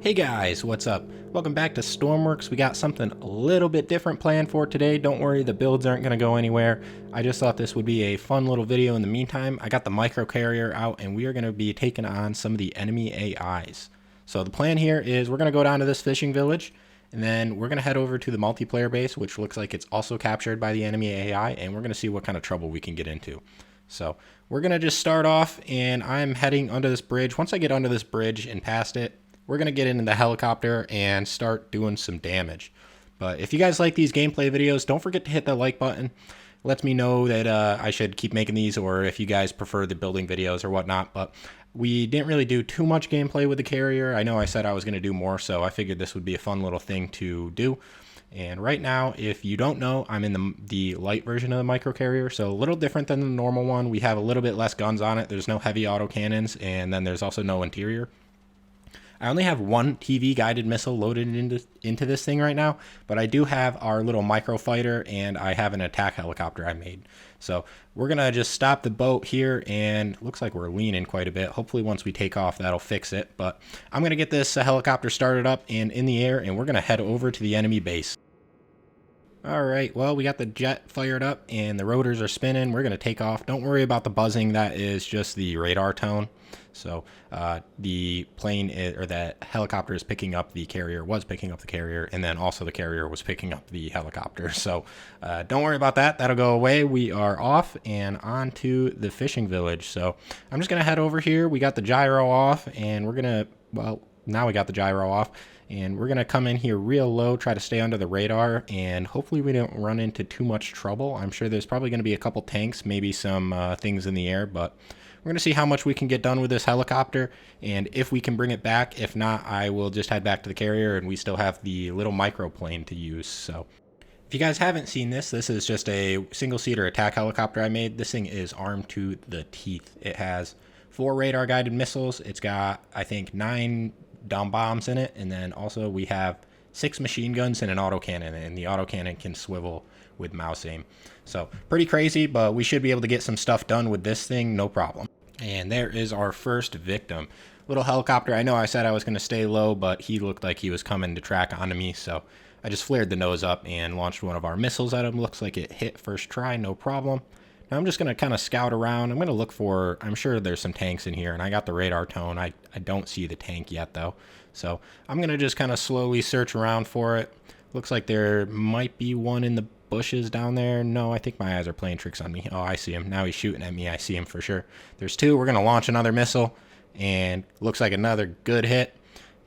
Hey guys, what's up? Welcome back to Stormworks. We got something a little bit different planned for today. Don't worry, the builds aren't going to go anywhere. I just thought this would be a fun little video in the meantime. I got the micro carrier out and we are going to be taking on some of the enemy AIs. So the plan here is we're going to go down to this fishing village and then we're going to head over to the multiplayer base, which looks like it's also captured by the enemy AI, and we're going to see what kind of trouble we can get into. So we're going to just start off and I'm heading under this bridge. Once I get under this bridge and past it, we're going to get into the helicopter and start doing some damage. But if you guys like these gameplay videos, don't forget to hit that like button. It lets me know that I should keep making these, or if you guys prefer the building videos or whatnot. But we didn't really do too much gameplay with the carrier. I know I said I was going to do more, so I figured this would be a fun little thing to do. And right now, if you don't know, I'm in the light version of the micro carrier, so a little different than the normal one. We have a little bit less guns on it. There's no heavy autocannons, and then there's also no interior. I only have one TV guided missile loaded into this thing right now, but I do have our little micro fighter and I have an attack helicopter I made. So we're going to just stop the boat here, and looks like we're leaning quite a bit. Hopefully once we take off, that'll fix it. But I'm going to get this helicopter started up and in the air, and we're going to head over to the enemy base. All right, well, we got the jet fired up and the rotors are spinning. We're going to take off. Don't worry about the buzzing. That is just the radar tone. So the plane or the helicopter is picking up the carrier, was picking up the carrier, and then also the carrier was picking up the helicopter. So don't worry about that. That'll go away. We are off and on to the fishing village. So I'm just going to head over here. We got the gyro off, and we're going to, well, now we got the gyro off. And we're going to come in here real low, try to stay under the radar, and hopefully we don't run into too much trouble. I'm sure there's probably going to be a couple tanks, maybe some things in the air, but we're going to see how much we can get done with this helicopter, and if we can bring it back. If not, I will just head back to the carrier, and we still have the little microplane to use. So if you guys haven't seen this, this is just a single-seater attack helicopter I made. This thing is armed to the teeth. It has 4 radar-guided missiles. It's got, I think, 9 down bombs in it, and then also we have 6 machine guns and an autocannon, and the autocannon can swivel with mouse aim. So pretty crazy, but we should be able to get some stuff done with this thing, no problem. And there is our first victim. Little helicopter. I know I said I was going to stay low, but he looked like he was coming to track onto me, so I just flared the nose up and launched one of our missiles at him. Looks like it hit first try, no problem. Now I'm just going to kind of scout around. I'm going to look for, I'm sure there's some tanks in here, and I got the radar tone. I don't see the tank yet, though. So I'm going to just kind of slowly search around for it. Looks like there might be one in the bushes down there. No, I think my eyes are playing tricks on me. Oh, I see him. Now he's shooting at me. I see him for sure. There's 2. We're going to launch another missile, and looks like another good hit.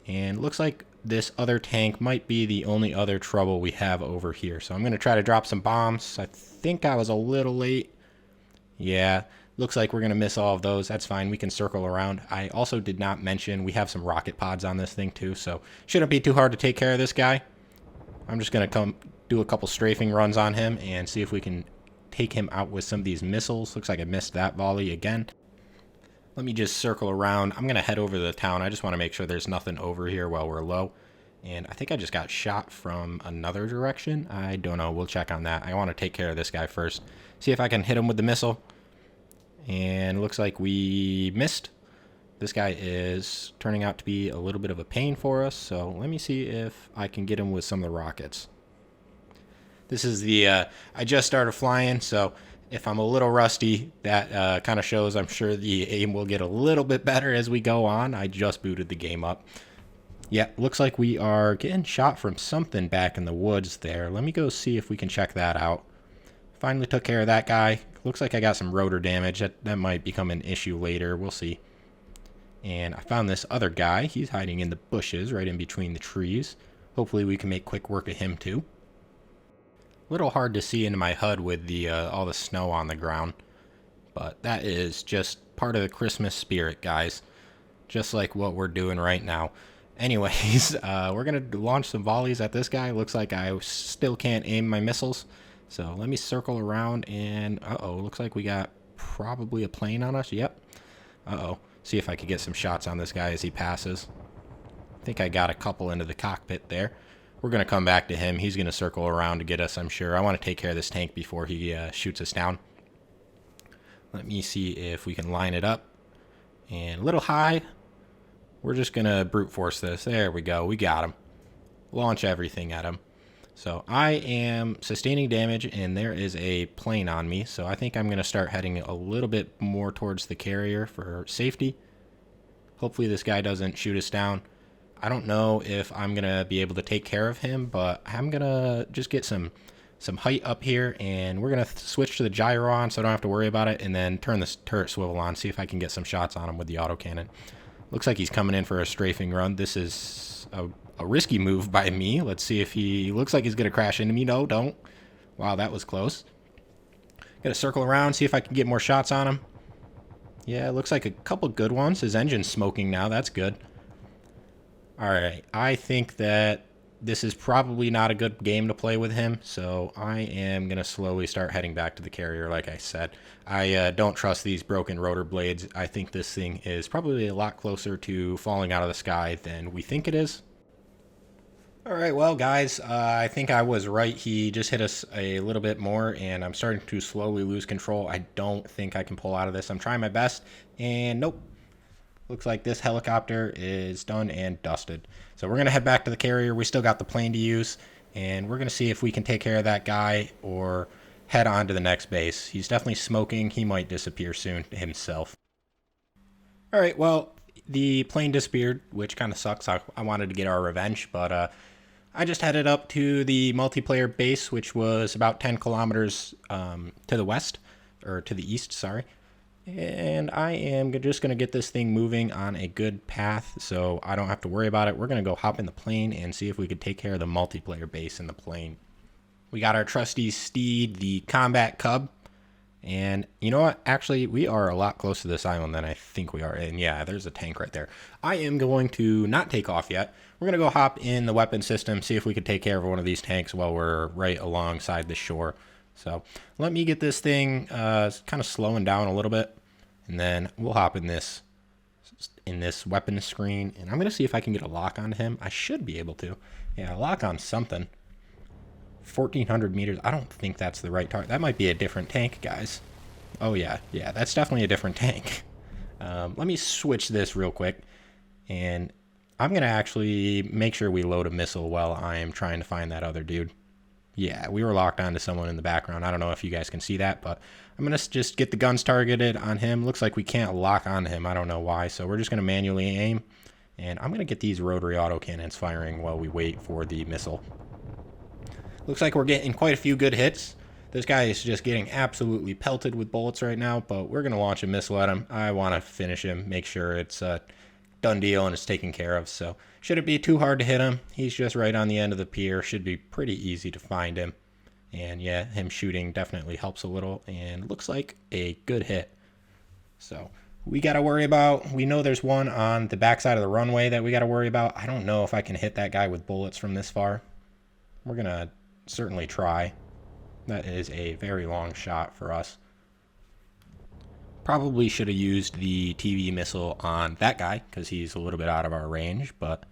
And looks like this other tank might be the only other trouble we have over here. So I'm going to try to drop some bombs. I think I was a little late. Yeah, looks like we're going to miss all of those. That's fine. We can circle around. I also did not mention we have some rocket pods on this thing too, so shouldn't be too hard to take care of this guy. I'm just going to come do a couple strafing runs on him and see if we can take him out with some of these missiles. Looks like I missed that volley again. Let me just circle around. I'm going to head over to the town. I just want to make sure there's nothing over here while we're low. And I think I just got shot from another direction. I don't know. We'll check on that. I want to take care of this guy first. See if I can hit him with the missile. And it looks like we missed. This guy is turning out to be a little bit of a pain for us. So let me see if I can get him with some of the rockets. This is the, I just started flying. So if I'm a little rusty, that kind of shows. I'm sure the aim will get a little bit better as we go on. I just booted the game up. Yeah, looks like we are getting shot from something back in the woods there. Let me go see if we can check that out. Finally took care of that guy. Looks like I got some rotor damage. That might become an issue later. We'll see. And I found this other guy. He's hiding in the bushes right in between the trees. Hopefully we can make quick work of him too. A little hard to see into my HUD with the all the snow on the ground. But that is just part of the Christmas spirit, guys. Just like what we're doing right now. Anyways, we're going to launch some volleys at this guy. Looks like I still can't aim my missiles. So let me circle around and, uh-oh, looks like we got probably a plane on us. Yep. Uh-oh. See if I could get some shots on this guy as he passes. I think I got a couple into the cockpit there. We're going to come back to him. He's going to circle around to get us, I'm sure. I want to take care of this tank before he shoots us down. Let me see if we can line it up. And a little high. we're just going to brute force this. There we go. We got him. Launch everything at him. So I am sustaining damage, and there is a plane on me. So I think I'm going to start heading a little bit more towards the carrier for safety. Hopefully this guy doesn't shoot us down. I don't know if I'm going to be able to take care of him, but I'm going to just get some height up here, and we're going to switch to the gyro on so I don't have to worry about it, and then turn this turret swivel on, see if I can get some shots on him with the autocannon. Looks like he's coming in for a strafing run. This is a risky move by me. Let's see if he looks like he's going to crash into me. No, don't. Wow, that was close. Got to circle around, see if I can get more shots on him. Yeah, it looks like a couple good ones. His engine's smoking now. That's good. All right, I think that this is probably not a good game to play with him, so I am going to slowly start heading back to the carrier, like I said. I don't trust these broken rotor blades. I think this thing is probably a lot closer to falling out of the sky than we think it is. All right, well, guys, I think I was right. He just hit us a little bit more, and I'm starting to slowly lose control. I don't think I can pull out of this. I'm trying my best, and nope. Looks like this helicopter is done and dusted. So we're going to head back to the carrier. We still got the plane to use, and we're going to see if we can take care of that guy or head on to the next base. He's definitely smoking. He might disappear soon himself. All right, well, the plane disappeared, which kind of sucks. I wanted to get our revenge, but I just headed up to the multiplayer base, which was about 10 kilometers to the west, or to the east, sorry. And I am just going to get this thing moving on a good path so I don't have to worry about it. We're going to go hop in the plane and see if we could take care of the multiplayer base in the plane. We got our trusty steed, the Combat Cub. And you know what? Actually, we are a lot closer to this island than I think we are. And yeah, there's a tank right there. I am going to not take off yet. We're going to go hop in the weapon system, see if we could take care of one of these tanks while we're right alongside the shore. So let me get this thing kind of slowing down a little bit, and then we'll hop in this weapon screen, and I'm going to see if I can get a lock on him. I should be able to. Yeah, lock on something. 1,400 meters. I don't think that's the right target. That might be a different tank, guys. Oh, yeah. Yeah, that's definitely a different tank. Let me switch this real quick, and I'm going to actually make sure we load a missile while I am trying to find that other dude. Yeah, we were locked onto someone in the background. I don't know if you guys can see that, but I'm going to just get the guns targeted on him. Looks like we can't lock onto him. I don't know why, so we're just going to manually aim. And I'm going to get these rotary autocannons firing while we wait for the missile. Looks like we're getting quite a few good hits. This guy is just getting absolutely pelted with bullets right now, but we're going to launch a missile at him. I want to finish him, make sure it's a done deal and it's taken care of. So shouldn't be too hard to hit him. He's just right on the end of the pier. Should be pretty easy to find him. And yeah, him shooting definitely helps a little, and looks like a good hit. So we got to worry about, we know there's one on the backside of the runway that we got to worry about. I don't know if I can hit that guy with bullets from this far. We're going to certainly try. That is a very long shot for us. Probably should have used the TV missile on that guy because he's a little bit out of our range, but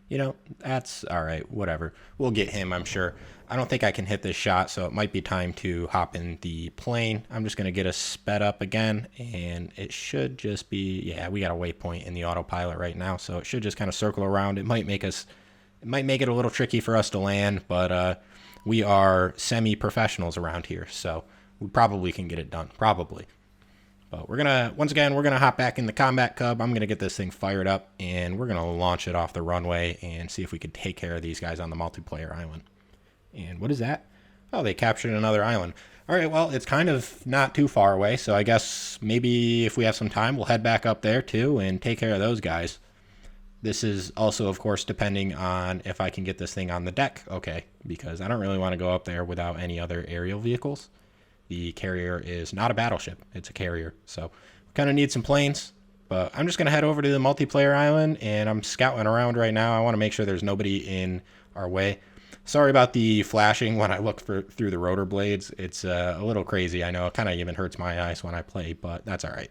you know, that's all right, whatever. We'll get him, I'm sure. I don't think I can hit this shot, so it might be time to hop in the plane. I'm just going to get us sped up again, and it should just be, yeah, we got a waypoint in the autopilot right now, so it should just kind of circle around. It might make it a little tricky for us to land, but we are semi-professionals around here, so we probably can get it done, probably. But we're gonna, once again, we're gonna hop back in the Combat Cub. I'm gonna get this thing fired up, and we're gonna launch it off the runway and see if we could take care of these guys on the multiplayer island. And what is that? Oh, they captured another island. All right, well, it's kind of not too far away, so I guess maybe if we have some time, we'll head back up there too and take care of those guys. This is also, of course, depending on if I can get this thing on the deck, okay, because I don't really want to go up there without any other aerial vehicles. The carrier is not a battleship, it's a carrier, so we kind of need some planes. But I'm just going to head over to the multiplayer island, and I'm scouting around right now. I want to make sure there's nobody in our way. Sorry about the flashing when I look through the rotor blades. It's a little crazy, I know. It kind of even hurts my eyes when I play, but that's all right.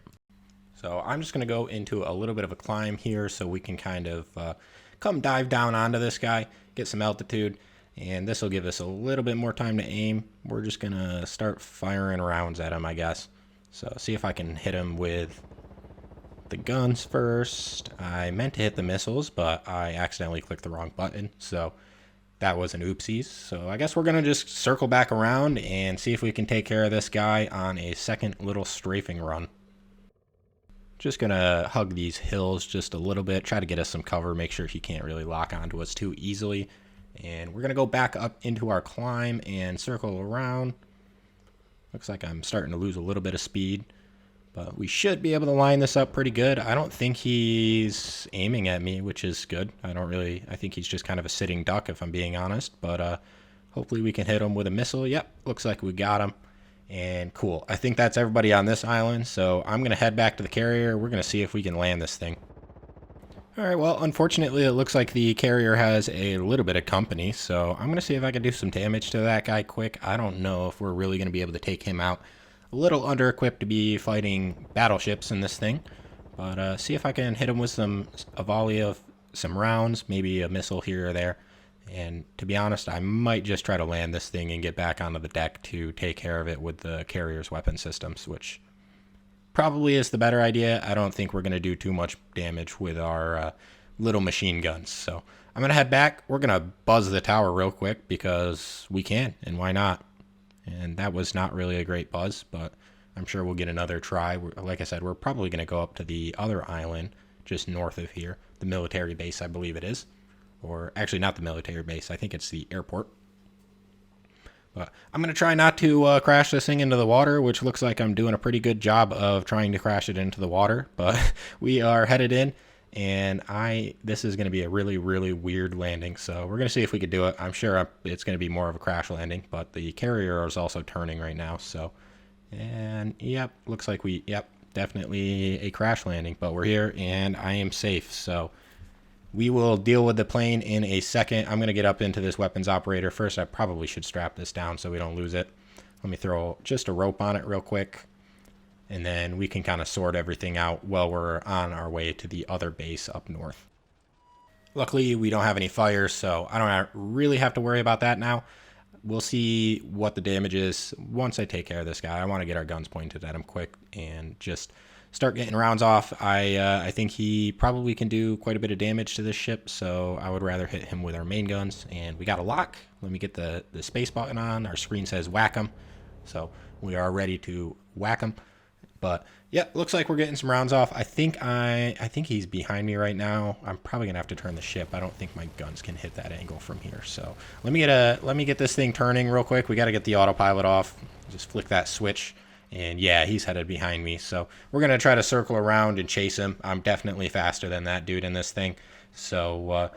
So I'm just going to go into a little bit of a climb here so we can kind of come dive down onto this guy, get some altitude, and this will give us a little bit more time to aim. We're just going to start firing rounds at him, I guess. So see if I can hit him with the guns first. I meant to hit the missiles, but I accidentally clicked the wrong button, so that was an oopsies. So I guess we're going to just circle back around and see if we can take care of this guy on a second little strafing run. Just going to hug these hills just a little bit, try to get us some cover, make sure he can't really lock onto us too easily. And we're going to go back up into our climb and circle around. Looks like I'm starting to lose a little bit of speed, but we should be able to line this up pretty good. I don't think he's aiming at me, which is good. I think he's just kind of a sitting duck if I'm being honest, but hopefully we can hit him with a missile. Yep, looks like we got him. And cool. I think that's everybody on this island, so I'm going to head back to the carrier. We're going to see if we can land this thing. Alright, well, unfortunately, it looks like the carrier has a little bit of company, so I'm going to see if I can do some damage to that guy quick. I don't know if we're really going to be able to take him out. A little under-equipped to be fighting battleships in this thing, but see if I can hit him with a volley of some rounds, maybe a missile here or there. And to be honest, I might just try to land this thing and get back onto the deck to take care of it with the carrier's weapon systems, which probably is the better idea. I don't think we're going to do too much damage with our little machine guns. So I'm going to head back. We're going to buzz the tower real quick because we can, and why not? And that was not really a great buzz, but I'm sure we'll get another try. Like I said, we're probably going to go up to the other island just north of here, the military base, I believe it is. Or actually not the military base. I think it's the airport. But I'm going to try not to crash this thing into the water, which looks like I'm doing a pretty good job of trying to crash it into the water. But we are headed in, and this is going to be a really, really weird landing. So we're going to see if we could do it. I'm sure it's going to be more of a crash landing, but the carrier is also turning right now. So, and yep, looks like definitely a crash landing. But we're here, and I am safe. So we will deal with the plane in a second. I'm going to get up into this weapons operator. First, I probably should strap this down so we don't lose it. Let me throw just a rope on it real quick. And then we can kind of sort everything out while we're on our way to the other base up north. Luckily, we don't have any fires, so I don't really have to worry about that now. We'll see what the damage is once I take care of this guy. I want to get our guns pointed at him quick and just start getting rounds off. I think he probably can do quite a bit of damage to this ship, so I would rather hit him with our main guns. And we got a lock. Let me get the space button on. Our screen says whack him, so we are ready to whack him. But yeah, looks like we're getting some rounds off. I think he's behind me right now. I'm probably gonna have to turn the ship. I don't think my guns can hit that angle from here. So let me get this thing turning real quick. We got to get the autopilot off. Just flick that switch. And yeah, he's headed behind me. So we're going to try to circle around and chase him. I'm definitely faster than that dude in this thing. So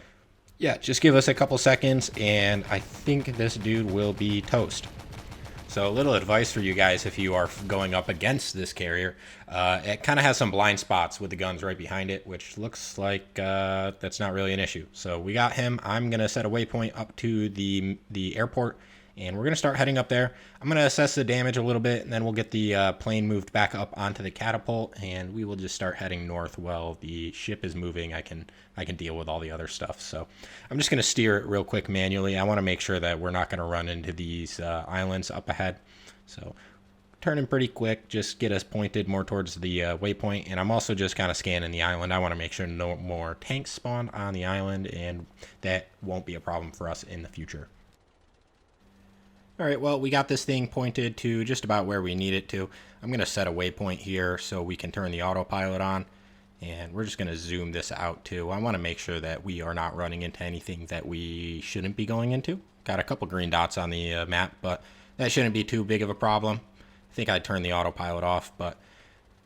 yeah, just give us a couple seconds and I think this dude will be toast. So a little advice for you guys if you are going up against this carrier. It kind of has some blind spots with the guns right behind it, which looks like that's not really an issue. So we got him. I'm going to set a waypoint up to the airport. And we're going to start heading up there. I'm going to assess the damage a little bit, and then we'll get the plane moved back up onto the catapult, and we will just start heading north while the ship is moving. I can deal with all the other stuff. So I'm just going to steer it real quick manually. I want to make sure that we're not going to run into these islands up ahead. So turning pretty quick, just get us pointed more towards the waypoint. And I'm also just kind of scanning the island. I want to make sure no more tanks spawn on the island, and that won't be a problem for us in the future. All right, well, we got this thing pointed to just about where we need it to. I'm going to set a waypoint here so we can turn the autopilot on. And we're just going to zoom this out too. I want to make sure that we are not running into anything that we shouldn't be going into. Got a couple green dots on the map, but that shouldn't be too big of a problem. I think I'd turn the autopilot off, but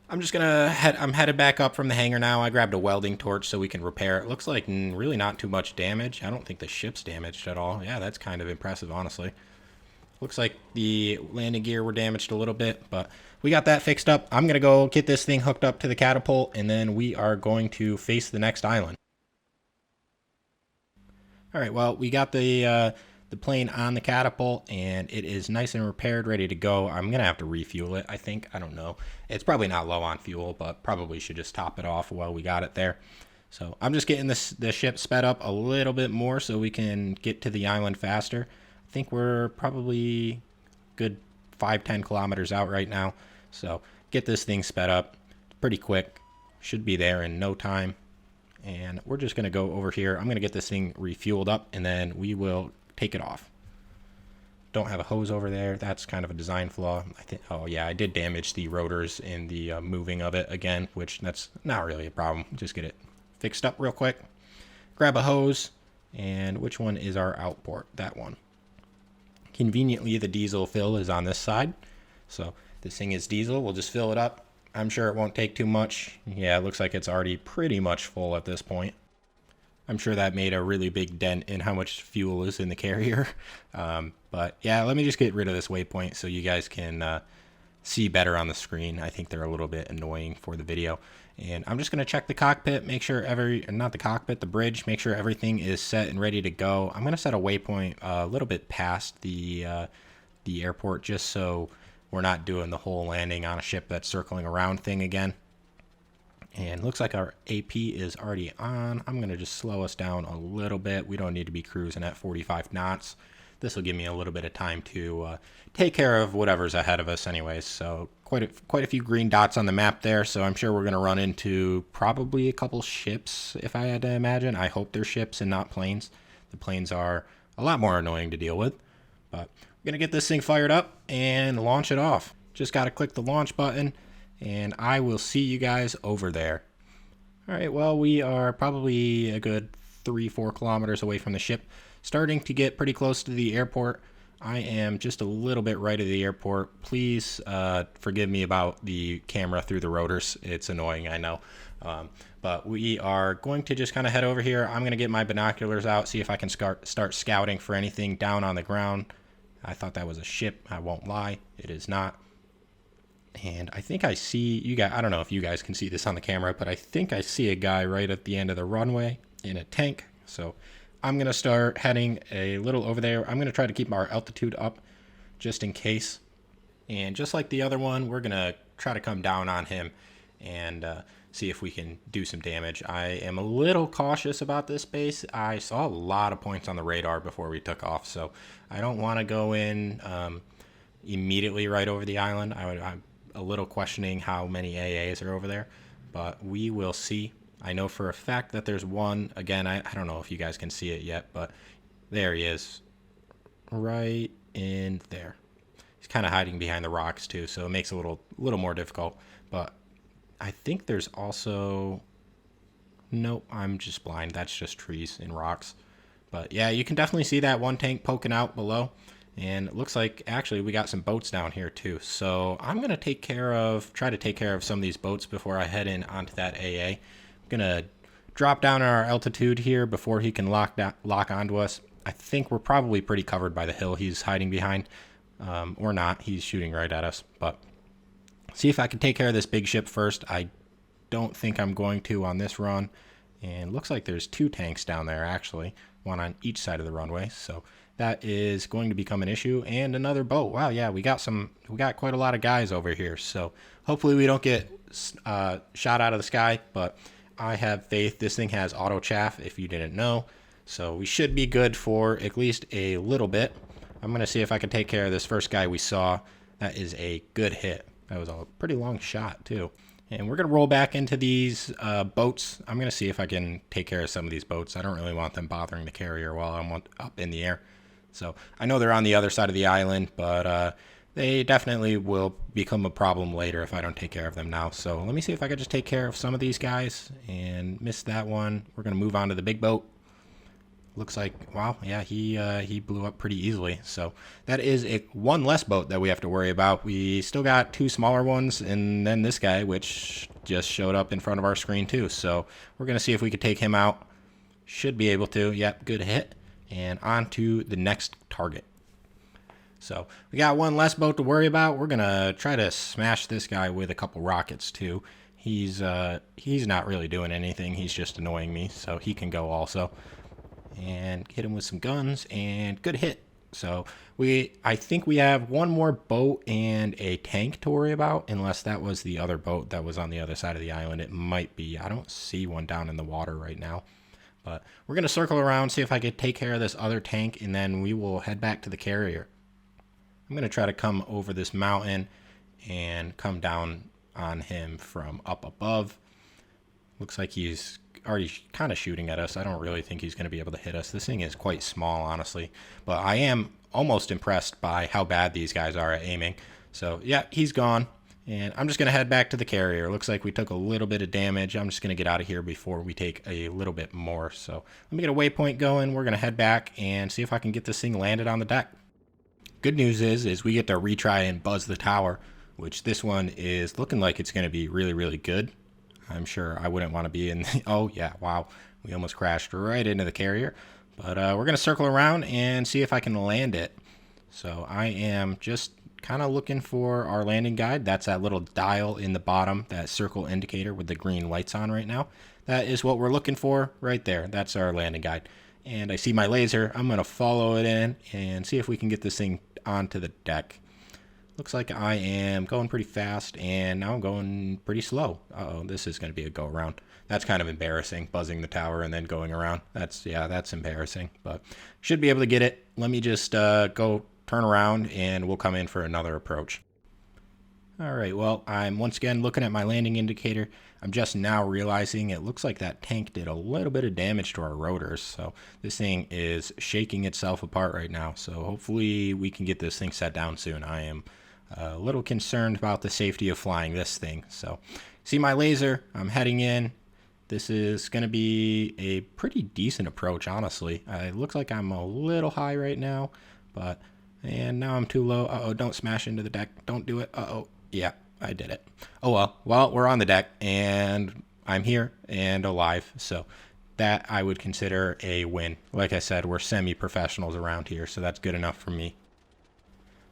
I'm just going to I'm headed back up from the hangar now. I grabbed a welding torch so we can repair it. Looks like really not too much damage. I don't think the ship's damaged at all. Yeah, that's kind of impressive, honestly. Looks like the landing gear were damaged a little bit, but we got that fixed up. I'm going to go get this thing hooked up to the catapult, and then we are going to face the next island. All right, well, we got the plane on the catapult, and it is nice and repaired, ready to go. I'm going to have to refuel it, I think. I don't know. It's probably not low on fuel, but probably should just top it off while we got it there. So I'm just getting the ship sped up a little bit more so we can get to the island faster. I think we're probably good 5-10 kilometers out right now, so get this thing sped up pretty quick. Should be there in no time. And we're just going to go over here. I'm going to get this thing refueled up, and then we will take it off. Don't have a hose over there. That's kind of a design flaw. Oh yeah, I did damage the rotors in the moving of it again, which that's not really a problem. Just get it fixed up real quick. Grab a hose, and which one is our out port? That one. Conveniently, the diesel fill is on this side. So this thing is diesel. We'll just fill it up. I'm sure it won't take too much. Yeah, it looks like it's already pretty much full at this point. I'm sure that made a really big dent in how much fuel is in the carrier. But yeah, let me just get rid of this waypoint so you guys can see better on the screen. I think they're a little bit annoying for the video. And I'm just going to check the cockpit, make sure not the cockpit, the bridge, make sure everything is set and ready to go. I'm going to set a waypoint a little bit past the airport just so we're not doing the whole landing on a ship that's circling around thing again. And looks like our AP is already on. I'm going to just slow us down a little bit. We don't need to be cruising at 45 knots. This will give me a little bit of time to take care of whatever's ahead of us anyways. So quite a few green dots on the map there. So I'm sure we're going to run into probably a couple ships if I had to imagine. I hope they're ships and not planes. The planes are a lot more annoying to deal with. But we're going to get this thing fired up and launch it off. Just got to click the launch button. And I will see you guys over there. All right, well, we are probably a good 3-4 kilometers away from the ship, starting to get pretty close to the airport. I am just a little bit right of the airport. Please forgive me about the camera through the rotors. It's annoying, I know. But we are going to just kind of head over here. I'm going to get my binoculars out, see if I can start scouting for anything down on the ground. I thought that was a ship. I won't lie. It is not. And I think I see you guys. I don't know if you guys can see this on the camera, but I think I see a guy right at the end of the runway in a tank. So I'm going to start heading a little over there. I'm going to try to keep our altitude up just in case. And just like the other one, we're going to try to come down on him and see if we can do some damage. I am a little cautious about this base. I saw a lot of points on the radar before we took off, so I don't want to go in immediately right over the island. I'm a little questioning how many AAs are over there, but we will see. I know for a fact that there's one. Again, I don't know if you guys can see it yet, but there he is right in there. He's kind of hiding behind the rocks too, so it makes it a little more difficult. But I think there's also, nope, I'm just blind. That's just trees and rocks. But yeah, you can definitely see that one tank poking out below. And it looks like actually we got some boats down here too. So I'm going to try to take care of some of these boats before I head in onto that AA. I'm going to drop down our altitude here before he can lock onto us. I think we're probably pretty covered by the hill he's hiding behind. Or not. He's shooting right at us. But see if I can take care of this big ship first. I don't think I'm going to on this run. And looks like there's 2 tanks down there actually. One on each side of the runway. So that is going to become an issue. And another boat. Wow, yeah, we got quite a lot of guys over here. So hopefully we don't get shot out of the sky, but I have faith. This thing has auto chaff if you didn't know. So we should be good for at least a little bit. I'm going to see if I can take care of this first guy we saw. That is a good hit. That was a pretty long shot too. And we're going to roll back into these boats. I'm going to see if I can take care of some of these boats. I don't really want them bothering the carrier while I'm up in the air. So I know they're on the other side of the island, but they definitely will become a problem later if I don't take care of them now. So let me see if I can just take care of some of these guys and miss that one. We're going to move on to the big boat. Looks like, wow, yeah, he blew up pretty easily. So that is one less boat that we have to worry about. We still got 2 smaller ones, and then this guy, which just showed up in front of our screen too. So we're going to see if we can take him out. Should be able to. Yep, good hit. And on to the next target. So we got one less boat to worry about. We're going to try to smash this guy with a couple rockets too. He's not really doing anything. He's just annoying me, so he can go also. And hit him with some guns, and good hit. So I think we have one more boat and a tank to worry about, unless that was the other boat that was on the other side of the island. It might be. I don't see one down in the water right now. But we're going to circle around, see if I can take care of this other tank, and then we will head back to the carrier. I'm going to try to come over this mountain and come down on him from up above. Looks like he's already kind of shooting at us. I don't really think he's going to be able to hit us. This thing is quite small, honestly. But I am almost impressed by how bad these guys are at aiming. So, yeah, he's gone. And I'm just going to head back to the carrier. Looks like we took a little bit of damage. I'm just going to get out of here before we take a little bit more. So let me get a waypoint going. We're going to head back and see if I can get this thing landed on the deck. Good news is we get to retry and buzz the tower, which this one is looking like it's going to be really, really good. I'm sure I wouldn't want to be in the, oh yeah, wow. We almost crashed right into the carrier. But we're going to circle around and see if I can land it. So I am just kind of looking for our landing guide. That's that little dial in the bottom, that circle indicator with the green lights on right now. That is what we're looking for right there. That's our landing guide. And I see my laser. I'm going to follow it in and see if we can get this thing onto the deck. Looks like I am going pretty fast, and now I'm going pretty slow. Uh-oh, this is going to be a go-around. That's kind of embarrassing, buzzing the tower and then going around. That's embarrassing, but should be able to get it. Let me just go turn around, and we'll come in for another approach. All right, well, I'm once again looking at my landing indicator. I'm just now realizing it looks like that tank did a little bit of damage to our rotors. So this thing is shaking itself apart right now. So hopefully we can get this thing set down soon. I am a little concerned about the safety of flying this thing. So see my laser, I'm heading in. This is going to be a pretty decent approach, honestly. It looks like I'm a little high right now, but, and now I'm too low. Uh-oh, don't smash into the deck. Don't do it. Uh-oh. Yeah, I did it. Oh, well, we're on the deck, and I'm here and alive. So that I would consider a win. Like I said, we're semi-professionals around here, so that's good enough for me.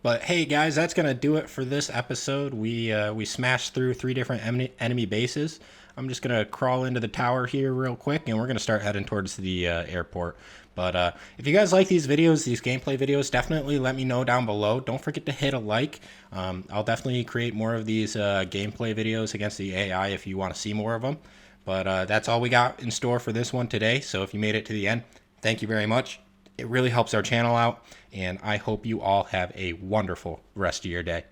But hey guys, that's gonna do it for this episode. We smashed through 3 different enemy bases. I'm just gonna crawl into the tower here real quick, and we're gonna start heading towards the airport. But if you guys like these videos, these gameplay videos, definitely let me know down below. Don't forget to hit a like. I'll definitely create more of these gameplay videos against the AI if you want to see more of them. But that's all we got in store for this one today. So if you made it to the end, thank you very much. It really helps our channel out, and I hope you all have a wonderful rest of your day.